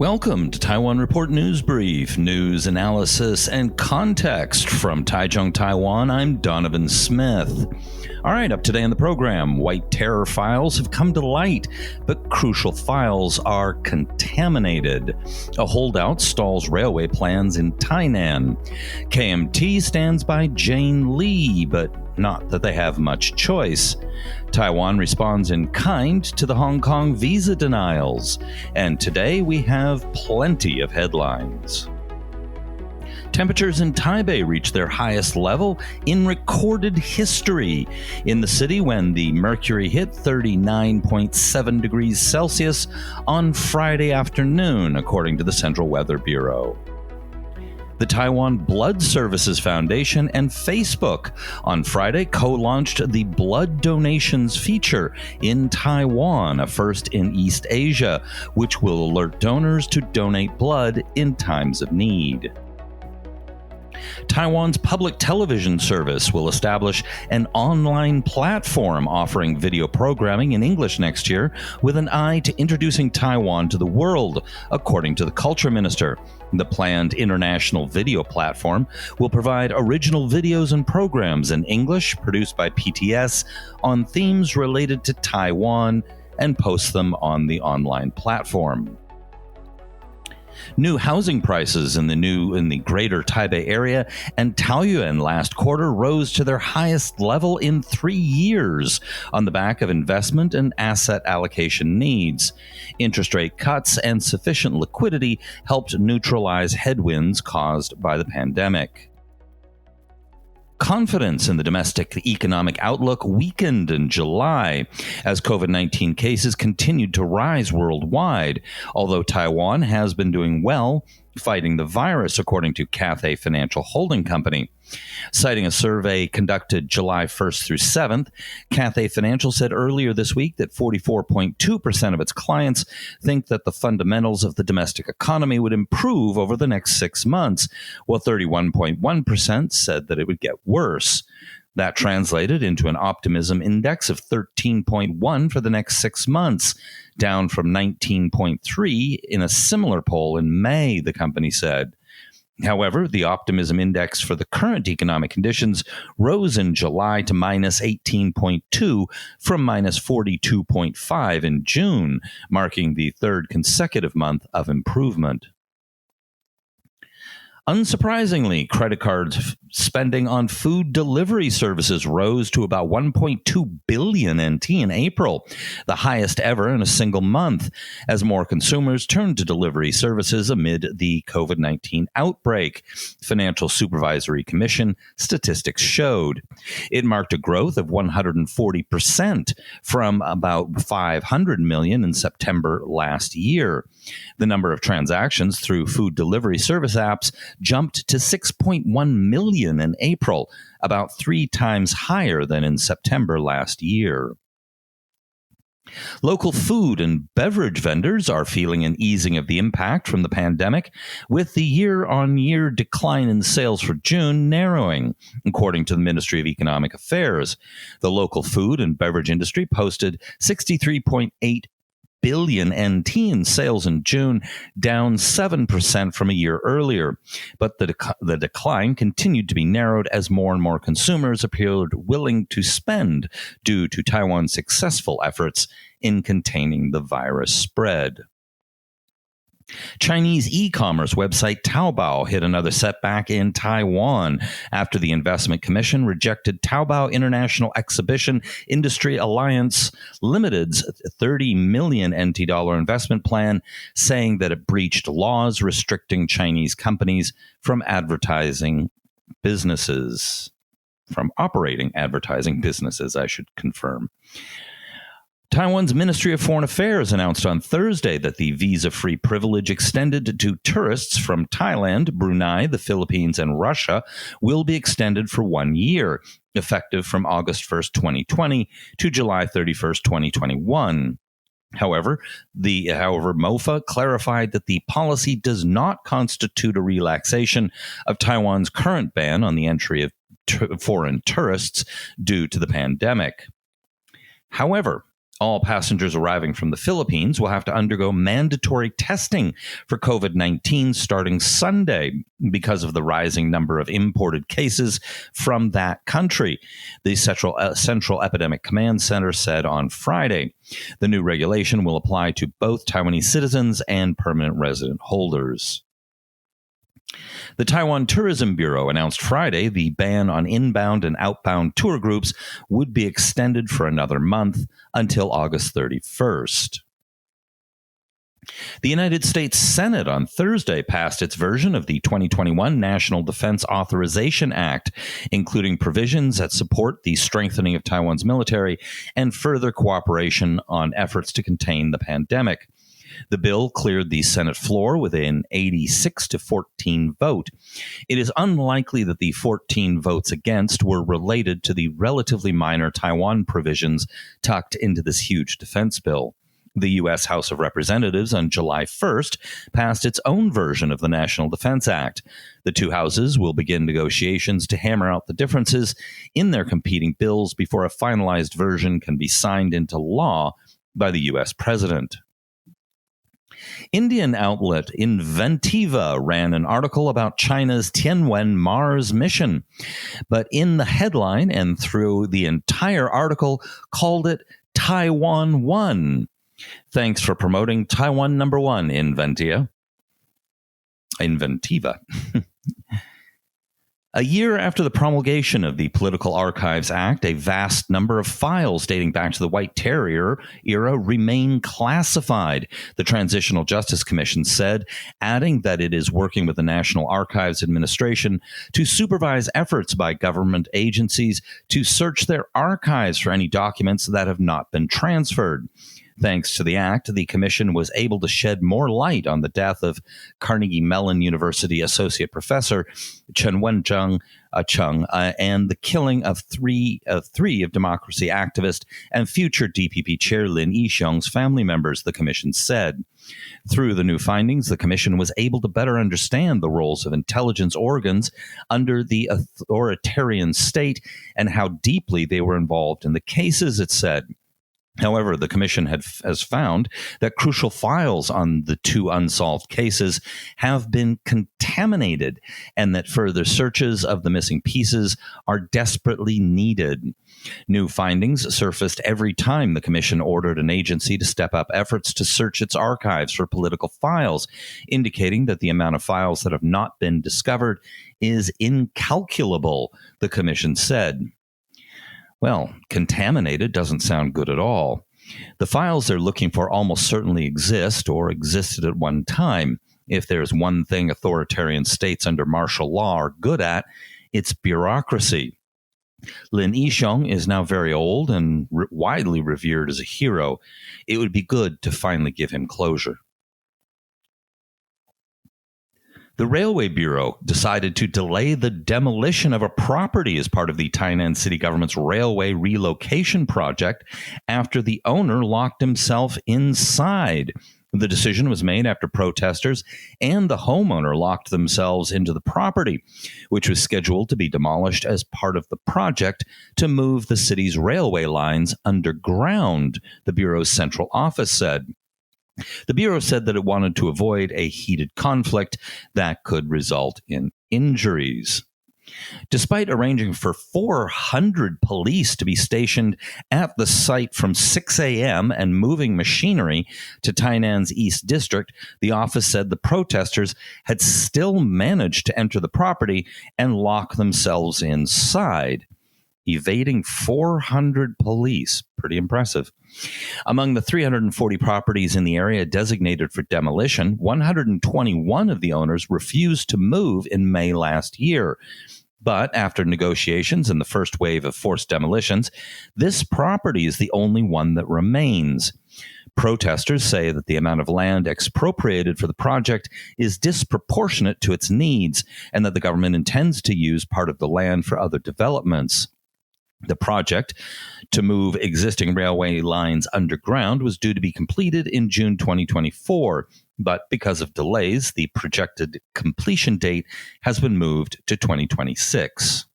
Welcome to Taiwan Report News Brief, news, analysis, and context from Taichung, Taiwan. I'm Donovan Smith. All right, up today on the program, white terror files have come to light, but crucial files are contaminated. A holdout stalls railway plans in Tainan. KMT stands by Jane Lee, but not that they have much choice. Taiwan responds in kind to the Hong Kong visa denials. And today we have plenty of headlines. Temperatures in Taipei reached their highest level in recorded history in the city when the mercury hit 39.7 degrees Celsius on Friday afternoon, according to the Central Weather Bureau. The Taiwan Blood Services Foundation and Facebook on Friday co-launched the Blood Donations feature in Taiwan, a first in East Asia, which will alert donors to donate blood in times of need. Taiwan's public television service will establish an online platform offering video programming in English next year with an eye to introducing Taiwan to the world, according to the culture minister. The planned international video platform will provide original videos and programs in English produced by PTS on themes related to Taiwan and post them on the online platform. New housing prices in the greater Taipei area and Taoyuan last quarter rose to their highest level in 3 years on the back of investment and asset allocation needs. Interest rate cuts and sufficient liquidity helped neutralize headwinds caused by the pandemic. Confidence in the domestic economic outlook weakened in July as COVID-19 cases continued to rise worldwide, although Taiwan has been doing well fighting the virus, according to Cathay Financial Holding Company. Citing a survey conducted July 1st through 7th, Cathay Financial said earlier this week that 44.2% of its clients think that the fundamentals of the domestic economy would improve over the next 6 months, while 31.1% said that it would get worse. That translated into an optimism index of 13.1 for the next 6 months, down from 19.3 in a similar poll in May, the company said. However, the optimism index for the current economic conditions rose in July to minus 18.2 from minus 42.5 in June, marking the third consecutive month of improvement. Unsurprisingly, credit card spending on food delivery services rose to about 1.2 billion NT in April, the highest ever in a single month, as more consumers turned to delivery services amid the COVID-19 outbreak, Financial Supervisory Commission statistics showed. It marked a growth of 140% from about 500 million in September last year. The number of transactions through food delivery service apps jumped to 6.1 million in April, about 3 times higher than in September last year. Local food and beverage vendors are feeling an easing of the impact from the pandemic, with the year-on-year decline in sales for June narrowing, according to the Ministry of Economic Affairs. The local food and beverage industry posted 63.8 billion NT in sales in June, down 7% from a year earlier. But the decline continued to be narrowed as more and more consumers appeared willing to spend due to Taiwan's successful efforts in containing the virus spread. Chinese e-commerce website Taobao hit another setback in Taiwan after the Investment Commission rejected Taobao International Exhibition Industry Alliance Limited's 30 million NT dollar investment plan, saying that it breached laws restricting Chinese companies from operating advertising businesses, I should confirm. Taiwan's Ministry of Foreign Affairs announced on Thursday that the visa-free privilege extended to tourists from Thailand, Brunei, the Philippines, and Russia will be extended for 1 year, effective from August 1st, 2020 to July 31st, 2021. However, MOFA clarified that the policy does not constitute a relaxation of Taiwan's current ban on the entry of foreign tourists due to the pandemic. However, All passengers arriving from the Philippines will have to undergo mandatory testing for COVID-19 starting Sunday because of the rising number of imported cases from that country, the Central Epidemic Command Center said on Friday. The new regulation will apply to both Taiwanese citizens and permanent resident holders. The Taiwan Tourism Bureau announced Friday the ban on inbound and outbound tour groups would be extended for another month until August 31st. The United States Senate on Thursday passed its version of the 2021 National Defense Authorization Act, including provisions that support the strengthening of Taiwan's military and further cooperation on efforts to contain the pandemic. The bill cleared the Senate floor with an 86-14 vote. It is unlikely that the 14 votes against were related to the relatively minor Taiwan provisions tucked into this huge defense bill. The U.S. House of Representatives on July 1st passed its own version of the National Defense Act. The two houses will begin negotiations to hammer out the differences in their competing bills before a finalized version can be signed into law by the U.S. president. Indian outlet Inventiva ran an article about China's Tianwen Mars mission, but in the headline and through the entire article called it Taiwan 1. Thanks for promoting Taiwan number 1, Inventiva. A year after the promulgation of the Political Archives Act, a vast number of files dating back to the White Terror era remain classified, the Transitional Justice Commission said, adding that it is working with the National Archives Administration to supervise efforts by government agencies to search their archives for any documents that have not been transferred. Thanks to the act, the commission was able to shed more light on the death of Carnegie Mellon University Associate Professor Chen Wen-chung and the killing of three of democracy activist and future DPP chair Lin Yixiong's family members, the commission said. Through the new findings, the commission was able to better understand the roles of intelligence organs under the authoritarian state and how deeply they were involved in the cases, it said. However, the commission has found that crucial files on the two unsolved cases have been contaminated and that further searches of the missing pieces are desperately needed. New findings surfaced every time the commission ordered an agency to step up efforts to search its archives for political files, indicating that the amount of files that have not been discovered is incalculable, the commission said. Well, contaminated doesn't sound good at all. The files they're looking for almost certainly exist or existed at one time. If there's one thing authoritarian states under martial law are good at, it's bureaucracy. Lin Yixiong is now very old and widely revered as a hero. It would be good to finally give him closure. The Railway Bureau decided to delay the demolition of a property as part of the Tainan city government's railway relocation project after the owner locked himself inside. The decision was made after protesters and the homeowner locked themselves into the property, which was scheduled to be demolished as part of the project to move the city's railway lines underground, the Bureau's central office said. The Bureau said that it wanted to avoid a heated conflict that could result in injuries. Despite arranging for 400 police to be stationed at the site from 6 a.m. and moving machinery to Tainan's East District, the office said the protesters had still managed to enter the property and lock themselves inside, evading 400 police. Pretty impressive. Among the 340 properties in the area designated for demolition, 121 of the owners refused to move in May last year. But after negotiations and the first wave of forced demolitions, this property is the only one that remains. Protesters say that the amount of land expropriated for the project is disproportionate to its needs and that the government intends to use part of the land for other developments. The project to move existing railway lines underground was due to be completed in June 2024, but because of delays, the projected completion date has been moved to 2026.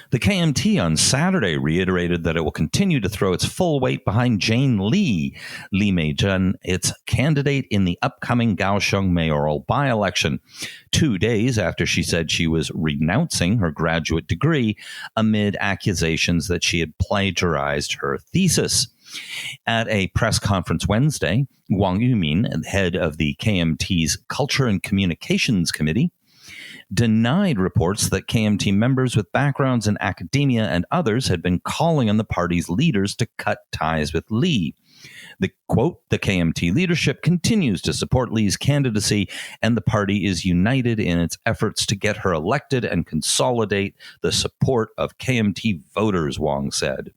The KMT on Saturday reiterated that it will continue to throw its full weight behind Jane Li Meizhen, its candidate in the upcoming Kaohsiung mayoral by-election, 2 days after she said she was renouncing her graduate degree amid accusations that she had plagiarized her thesis. At a press conference Wednesday, Wang Yumin, head of the KMT's Culture and Communications Committee, denied reports that KMT members with backgrounds in academia and others had been calling on the party's leaders to cut ties with Li. The quote, the KMT leadership continues to support Li's candidacy, and the party is united in its efforts to get her elected and consolidate the support of KMT voters, Wang said.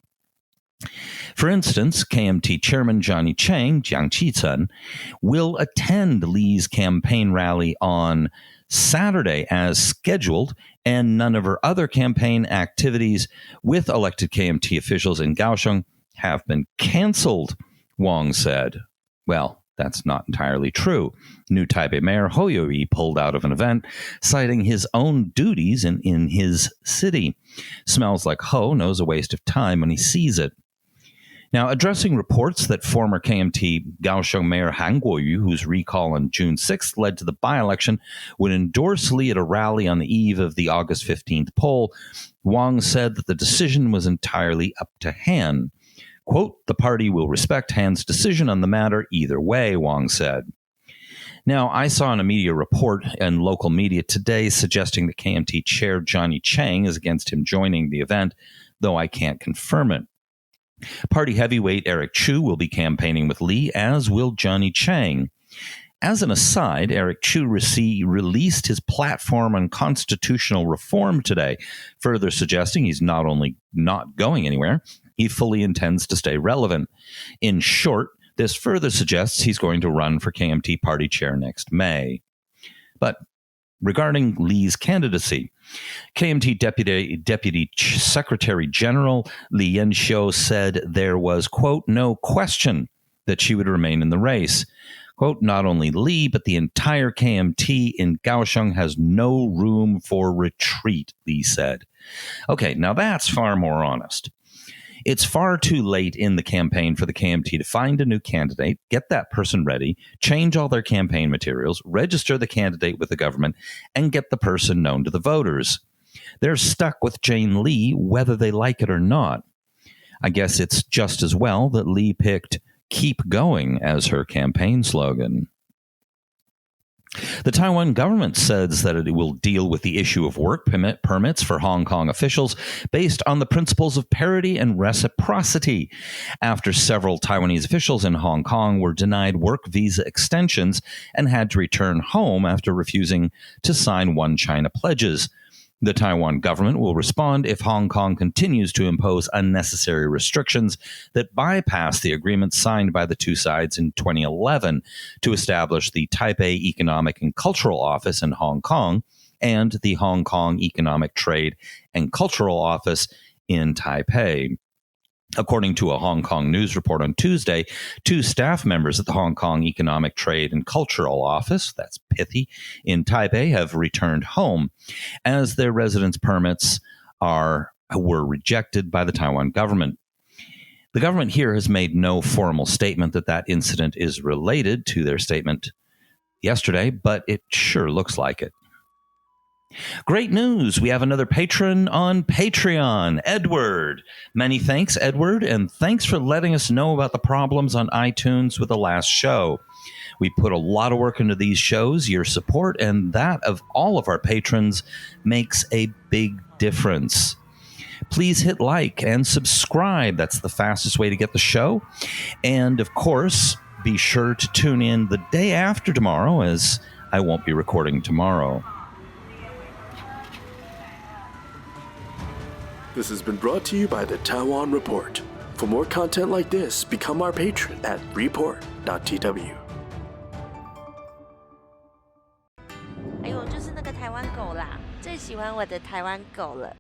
For instance, KMT chairman Johnny Chang, Jiang Qicun, will attend Li's campaign rally on Saturday as scheduled, and none of her other campaign activities with elected KMT officials in Kaohsiung have been canceled, Wang said. Well, that's not entirely true. New Taipei Mayor Hou Youyi pulled out of an event, citing his own duties in his city. Smells like Hou knows a waste of time when he sees it. Now, addressing reports that former KMT Kaohsiung Mayor Han Kuo-yu, whose recall on June 6th led to the by-election, would endorse Li at a rally on the eve of the August 15th poll, Wang said that the decision was entirely up to Han. Quote, the party will respect Han's decision on the matter either way, Wang said. Now, I saw in a media report and local media today suggesting that KMT chair Johnny Chang is against him joining the event, though I can't confirm it. Party heavyweight Eric Chu will be campaigning with Li, as will Johnny Chang. As an aside, Eric Chu released his platform on constitutional reform today, further suggesting he's not only not going anywhere, he fully intends to stay relevant. In short, this further suggests he's going to run for KMT party chair next May. But regarding Li's candidacy, KMT Deputy Secretary General Li Yanxiu said there was, quote, no question that she would remain in the race. Quote, not only Li, but the entire KMT in Kaohsiung has no room for retreat, Li said. Okay, now that's far more honest. It's far too late in the campaign for the KMT to find a new candidate, get that person ready, change all their campaign materials, register the candidate with the government, and get the person known to the voters. They're stuck with Jane Li whether they like it or not. I guess it's just as well that Li picked "Keep Going" as her campaign slogan. The Taiwan government says that it will deal with the issue of work permits for Hong Kong officials based on the principles of parity and reciprocity, after several Taiwanese officials in Hong Kong were denied work visa extensions and had to return home after refusing to sign One China pledges. The Taiwan government will respond if Hong Kong continues to impose unnecessary restrictions that bypass the agreement signed by the two sides in 2011 to establish the Taipei Economic and Cultural Office in Hong Kong and the Hong Kong Economic Trade and Cultural Office in Taipei. According to a Hong Kong news report on Tuesday, 2 staff members at the Hong Kong Economic Trade and Cultural Office, that's pithy, in Taipei have returned home as their residence permits were rejected by the Taiwan government. The government here has made no formal statement that incident is related to their statement yesterday, but it sure looks like it. Great news. We have another patron on Patreon, Edward. Many thanks, Edward, and thanks for letting us know about the problems on iTunes with the last show. We put a lot of work into these shows. Your support and that of all of our patrons makes a big difference. Please hit like and subscribe. That's the fastest way to get the show. And of course, be sure to tune in the day after tomorrow, as I won't be recording tomorrow. This has been brought to you by the Taiwan Report. For more content like this, become our patron at report.tw. 哎呦，就是那个台湾狗啦，最喜欢我的台湾狗了。